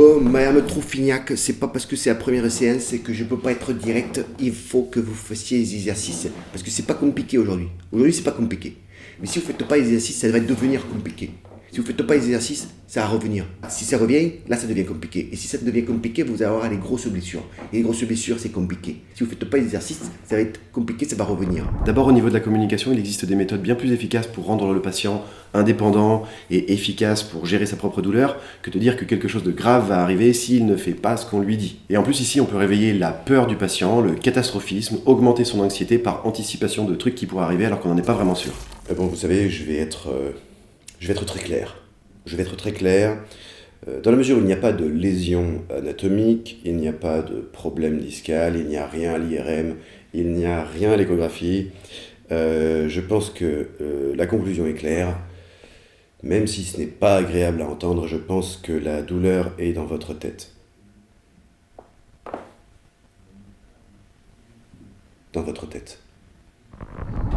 Bon, Madame Trouffignac, c'est pas parce que c'est la première séance que je peux pas être direct. Il faut que vous fassiez les exercices. Parce que c'est pas compliqué aujourd'hui. Aujourd'hui, c'est pas compliqué. Mais si vous faites pas les exercices, ça va devenir compliqué. Si vous faites pas les exercices, ça va revenir. Si ça revient, là, ça devient compliqué. Et si ça devient compliqué, vous allez avoir des grosses blessures. Et les grosses blessures, c'est compliqué. Si vous faites pas les exercices, ça va être compliqué, ça va revenir. D'abord, au niveau de la communication, il existe des méthodes bien plus efficaces pour rendre le patient indépendant et efficace pour gérer sa propre douleur que de dire que quelque chose de grave va arriver s'il ne fait pas ce qu'on lui dit. Et en plus, ici, on peut réveiller la peur du patient, le catastrophisme, augmenter son anxiété par anticipation de trucs qui pourraient arriver alors qu'on n'en est pas vraiment sûr. Bon, vous savez, je vais être très clair. Je vais être très clair. Dans la mesure où il n'y a pas de lésion anatomique, il n'y a pas de problème discal, il n'y a rien à l'IRM, il n'y a rien à l'échographie, je pense que la conclusion est claire. Même si ce n'est pas agréable à entendre, je pense que la douleur est dans votre tête. Dans votre tête.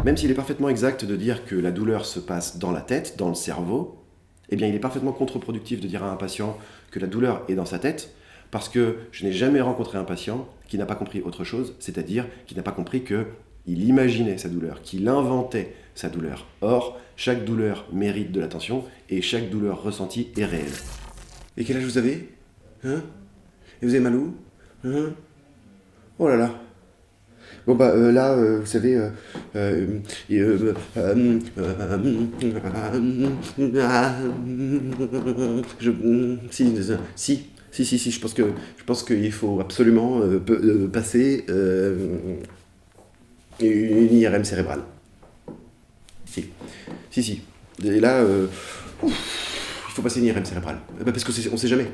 Même s'il est parfaitement exact de dire que la douleur se passe dans la tête, dans le cerveau, eh bien il est parfaitement contre-productif de dire à un patient que la douleur est dans sa tête, parce que je n'ai jamais rencontré un patient qui n'a pas compris autre chose, c'est-à-dire qui n'a pas compris qu'il imaginait sa douleur, qu'il inventait sa douleur. Or, chaque douleur mérite de l'attention et chaque douleur ressentie est réelle. Et quel âge vous avez? Hein? Et vous avez mal où? Hein? Oh là là. Bon bah là, vous savez, si, je pense qu'il faut absolument passer une IRM cérébrale. Si. Et là, il faut passer une IRM cérébrale. Parce qu'on sait jamais.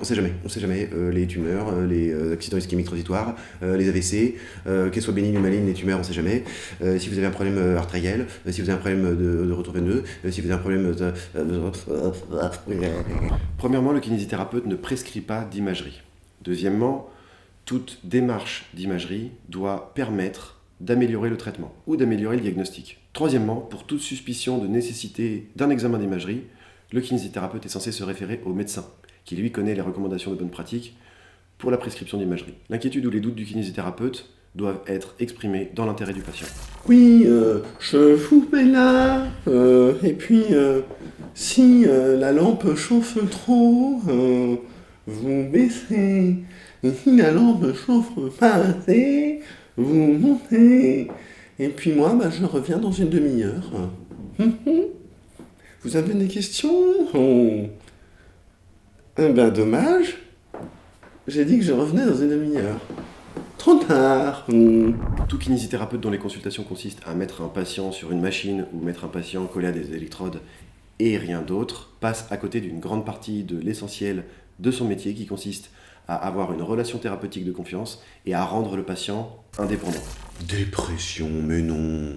Les tumeurs, les accidents ischémiques transitoires, les AVC, qu'elles soient bénignes ou malignes, les tumeurs, on sait jamais. Si vous avez un problème artériel, si vous avez un problème de retour veineux, si vous avez un problème de... Premièrement, le kinésithérapeute ne prescrit pas d'imagerie. Deuxièmement, toute démarche d'imagerie doit permettre d'améliorer le traitement ou d'améliorer le diagnostic. Troisièmement, pour toute suspicion de nécessité d'un examen d'imagerie, le kinésithérapeute est censé se référer au médecin, qui lui connaît les recommandations de bonne pratique pour la prescription d'imagerie. L'inquiétude ou les doutes du kinésithérapeute doivent être exprimés dans l'intérêt du patient. Oui, je vous mets là, et puis si la lampe chauffe trop, vous baissez, et si la lampe chauffe pas assez, vous montez, et puis moi, je reviens dans une demi-heure. Vous avez des questions? Dommage. J'ai dit que je revenais dans une demi-heure. Trop tard. Tout kinésithérapeute dont les consultations consistent à mettre un patient sur une machine ou mettre un patient collé à des électrodes et rien d'autre passe à côté d'une grande partie de l'essentiel de son métier qui consiste à avoir une relation thérapeutique de confiance et à rendre le patient indépendant. Dépression, mais non.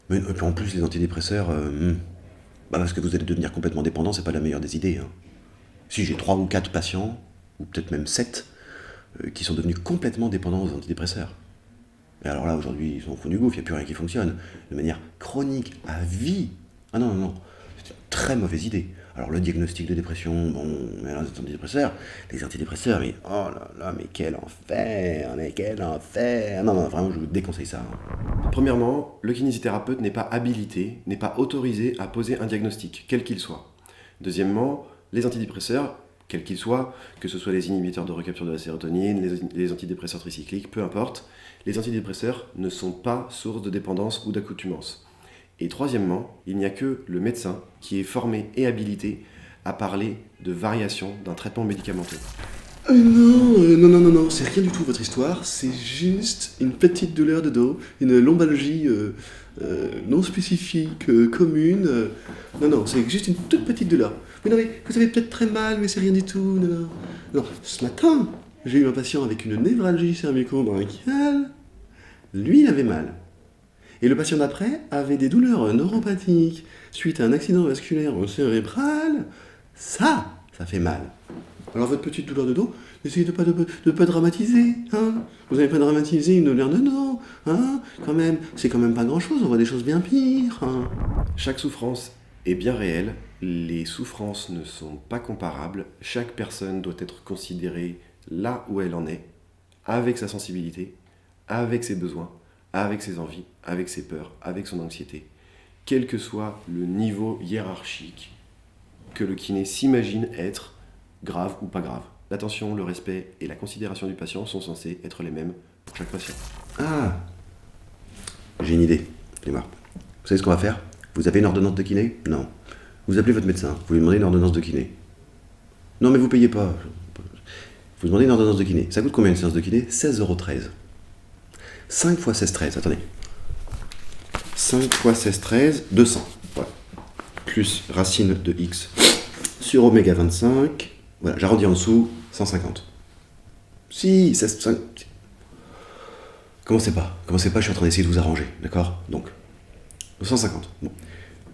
Mais en plus, les antidépresseurs... parce que vous allez devenir complètement dépendant, c'est pas la meilleure des idées. Hein. Si j'ai 3 ou 4 patients, ou peut-être même 7, qui sont devenus complètement dépendants aux antidépresseurs. Et alors là, aujourd'hui, ils sont au fond du gouffre, il n'y a plus rien qui fonctionne. De manière chronique, à vie. Ah non. C'est une très mauvaise idée. Alors le diagnostic de dépression, mais alors, les antidépresseurs, mais oh là, mais quel enfer. Non, vraiment, je vous déconseille ça. Hein. Premièrement, le kinésithérapeute n'est pas habilité, n'est pas autorisé à poser un diagnostic, quel qu'il soit. Deuxièmement, les antidépresseurs, quels qu'ils soient, que ce soit les inhibiteurs de recapture de la sérotonine, les antidépresseurs tricycliques, peu importe, les antidépresseurs ne sont pas source de dépendance ou d'accoutumance. Et troisièmement, il n'y a que le médecin qui est formé et habilité à parler de variation d'un traitement médicamenteux. Non, c'est rien du tout votre histoire, c'est juste une petite douleur de dos, une lombalgie non spécifique, commune. Non, c'est juste une toute petite douleur. Mais non, mais vous avez peut-être très mal, mais c'est rien du tout, Non, ce matin, j'ai eu un patient avec une névralgie cervico-bronchiale, lui, il avait mal. Et le patient d'après avait des douleurs neuropathiques suite à un accident vasculaire cérébral. Ça fait mal. Alors votre petite douleur de dos, essayez de pas dramatiser, hein. Vous n'avez pas dramatisé une douleur de dos, hein. Quand même, c'est quand même pas grand-chose, on voit des choses bien pires, hein. Chaque souffrance est bien réel. Les souffrances ne sont pas comparables. Chaque personne doit être considérée là où elle en est, avec sa sensibilité, avec ses besoins, avec ses envies, avec ses peurs, avec son anxiété, quel que soit le niveau hiérarchique que le kiné s'imagine être grave ou pas grave. L'attention, le respect et la considération du patient sont censés être les mêmes pour chaque patient. Ah, j'ai une idée, Clément. Vous savez ce qu'on va faire? Vous avez une ordonnance de kiné? Non. Vous appelez votre médecin, vous lui demandez une ordonnance de kiné. Non mais vous payez pas. Vous demandez une ordonnance de kiné. Ça coûte combien une séance de kiné? 16,13 €. 5 fois 16,13, attendez. 5 fois 16,13, 200. Voilà. Plus racine de x sur oméga 25. Voilà, j'arrondis en dessous, 150. Si, 16, Commencez pas, je suis en train d'essayer de vous arranger, d'accord? Donc, 150. Bon.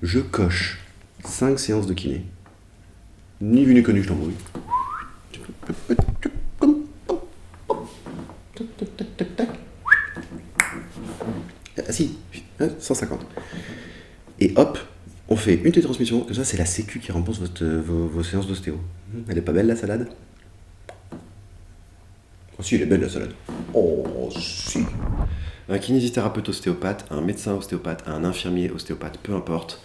Je coche 5 séances de kiné. Ni vu ni connu, je t'embrouille. Ah si, 150. Et hop, on fait une télétransmission, comme ça c'est la sécu qui rembourse vos séances d'ostéo. Elle est pas belle la salade? Oh si, elle est belle la salade. Oh si. Un kinésithérapeute ostéopathe, un médecin ostéopathe, un infirmier ostéopathe, peu importe,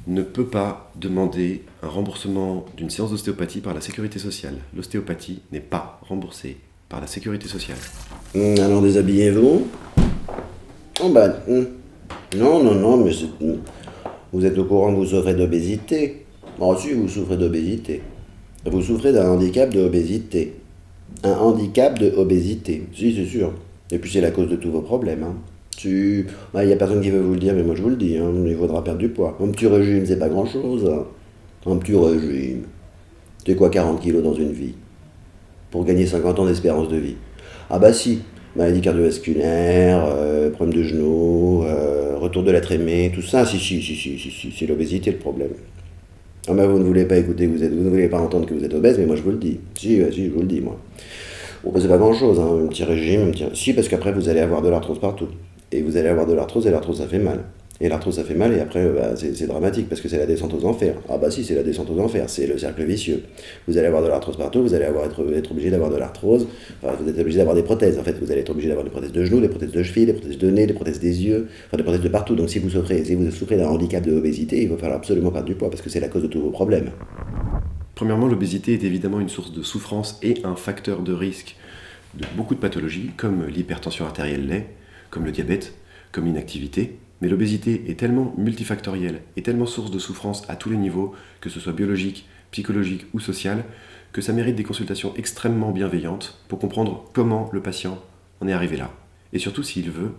ne peut pas demander un remboursement d'une séance d'ostéopathie par la sécurité sociale. L'ostéopathie n'est pas remboursée par la sécurité sociale. Alors déshabillez-vous. Oh bah, non, mais vous êtes au courant que vous souffrez d'obésité. Oh si, vous souffrez d'obésité. Vous souffrez d'un handicap de obésité. Un handicap de obésité. Si, c'est sûr. Et puis c'est la cause de tous vos problèmes. Hein. Il n'y a personne qui veut vous le dire, mais moi je vous le dis. Hein. Il faudra perdre du poids. Un petit régime, c'est pas grand-chose. Hein. Un petit régime. C'est quoi 40 kilos dans une vie? Pour gagner 50 ans d'espérance de vie. Ah bah si. Maladie cardiovasculaire, problème de genoux, retour de l'être aimé, tout ça. Si, c'est l'obésité le problème. Ah bah vous ne voulez pas écouter, vous ne voulez pas entendre que vous êtes obèse, mais moi je vous le dis. Si, je vous le dis, moi. Bon, bah, c'est pas grand chose, hein, un petit régime, Si, parce qu'après vous allez avoir de l'arthrose partout. Et vous allez avoir de l'arthrose, et l'arthrose ça fait mal. Et l'arthrose ça fait mal, et après c'est dramatique, parce que c'est la descente aux enfers. Ah bah si, c'est la descente aux enfers, c'est le cercle vicieux. Vous allez avoir de l'arthrose partout, vous allez être obligé d'avoir de l'arthrose, enfin vous êtes obligé d'avoir des prothèses, en fait, vous allez être obligé d'avoir des prothèses de genoux, des prothèses de cheville, des prothèses de nez, des prothèses des yeux, enfin des prothèses de partout. Donc si vous souffrez d'un handicap de obésité, il va falloir absolument perdre du poids, parce que c'est la cause de tous vos problèmes. Premièrement, l'obésité est évidemment une source de souffrance et un facteur de risque de beaucoup de pathologies, comme l'hypertension artérielle l'est, comme le diabète, comme l'inactivité. Mais l'obésité est tellement multifactorielle et tellement source de souffrance à tous les niveaux, que ce soit biologique, psychologique ou social, que ça mérite des consultations extrêmement bienveillantes pour comprendre comment le patient en est arrivé là. Et surtout, s'il veut,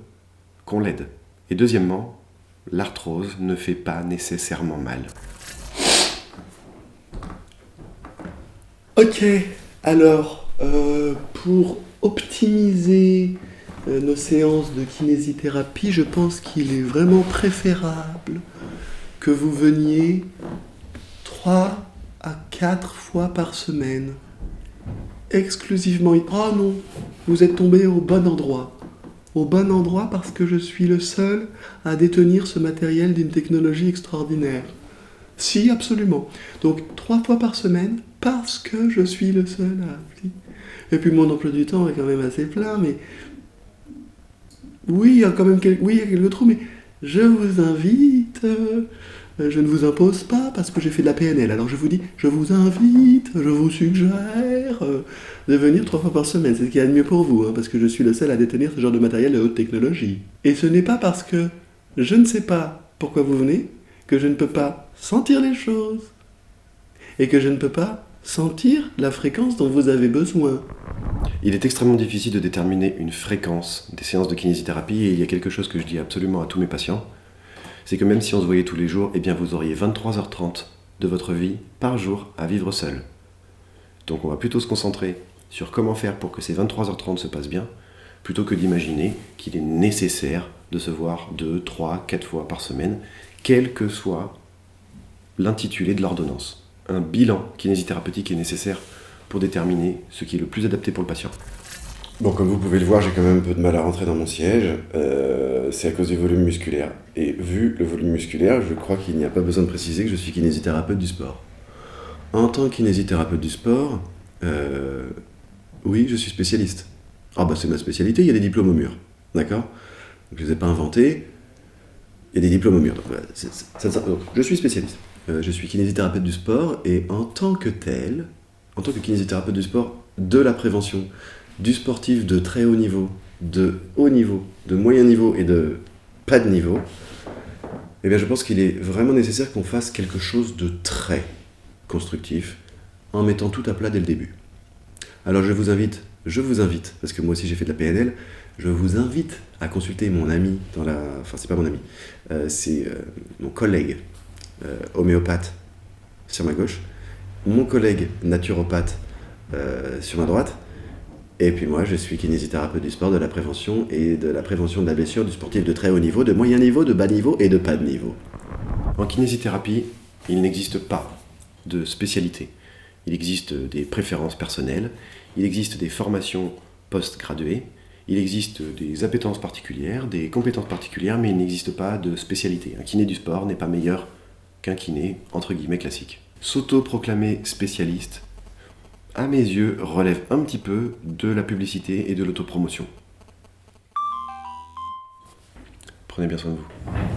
qu'on l'aide. Et deuxièmement, l'arthrose ne fait pas nécessairement mal. Ok, alors, pour optimiser nos séances de kinésithérapie, je pense qu'il est vraiment préférable que vous veniez 3 à 4 fois par semaine. Exclusivement. Ah non, vous êtes tombé au bon endroit. Au bon endroit parce que je suis le seul à détenir ce matériel d'une technologie extraordinaire. Si, absolument. Donc 3 fois par semaine parce que je suis le seul à... Et puis mon emploi du temps est quand même assez plein, mais... Oui, il y a quand même quelques trous, mais je vous invite, je ne vous impose pas parce que j'ai fait de la PNL. Alors je vous dis, je vous invite, je vous suggère de venir 3 fois par semaine. C'est ce qu'il y a de mieux pour vous, hein, parce que je suis le seul à détenir ce genre de matériel de haute technologie. Et ce n'est pas parce que je ne sais pas pourquoi vous venez que je ne peux pas sentir les choses et que je ne peux pas sentir la fréquence dont vous avez besoin. Il est extrêmement difficile de déterminer une fréquence des séances de kinésithérapie et il y a quelque chose que je dis absolument à tous mes patients, c'est que même si on se voyait tous les jours, eh bien vous auriez 23h30 de votre vie par jour à vivre seul. Donc on va plutôt se concentrer sur comment faire pour que ces 23h30 se passent bien, plutôt que d'imaginer qu'il est nécessaire de se voir 2, 3, 4 fois par semaine, quel que soit l'intitulé de l'ordonnance. Un bilan kinésithérapeutique est nécessaire pour déterminer ce qui est le plus adapté pour le patient. Bon, comme vous pouvez le voir, j'ai quand même un peu de mal à rentrer dans mon siège. C'est à cause du volume musculaire. Et vu le volume musculaire, je crois qu'il n'y a pas besoin de préciser que je suis kinésithérapeute du sport. En tant que kinésithérapeute du sport, oui, je suis spécialiste. Ah bah c'est ma spécialité, il y a des diplômes au mur. D'accord? Donc, je ne les ai pas inventés, il y a des diplômes au mur. Donc, voilà, donc, je suis spécialiste. Je suis kinésithérapeute du sport et en tant que tel, en tant que kinésithérapeute du sport, de la prévention, du sportif de très haut niveau, de haut niveau, de moyen niveau et de pas de niveau, eh bien je pense qu'il est vraiment nécessaire qu'on fasse quelque chose de très constructif en mettant tout à plat dès le début. Alors je vous invite, parce que moi aussi j'ai fait de la PNL, je vous invite à consulter mon ami enfin c'est pas mon ami, c'est mon collègue homéopathe sur ma gauche, mon collègue naturopathe sur ma droite, et puis moi je suis kinésithérapeute du sport, de la prévention et de la prévention de la blessure du sportif de très haut niveau, de moyen niveau, de bas niveau et de pas de niveau. En kinésithérapie, il n'existe pas de spécialité. Il existe des préférences personnelles, il existe des formations post-graduées, il existe des appétences particulières, des compétences particulières, mais il n'existe pas de spécialité. Un kiné du sport n'est pas meilleur qu'un kiné, entre guillemets, classique. S'auto-proclamer spécialiste, à mes yeux, relève un petit peu de la publicité et de l'autopromotion. Prenez bien soin de vous.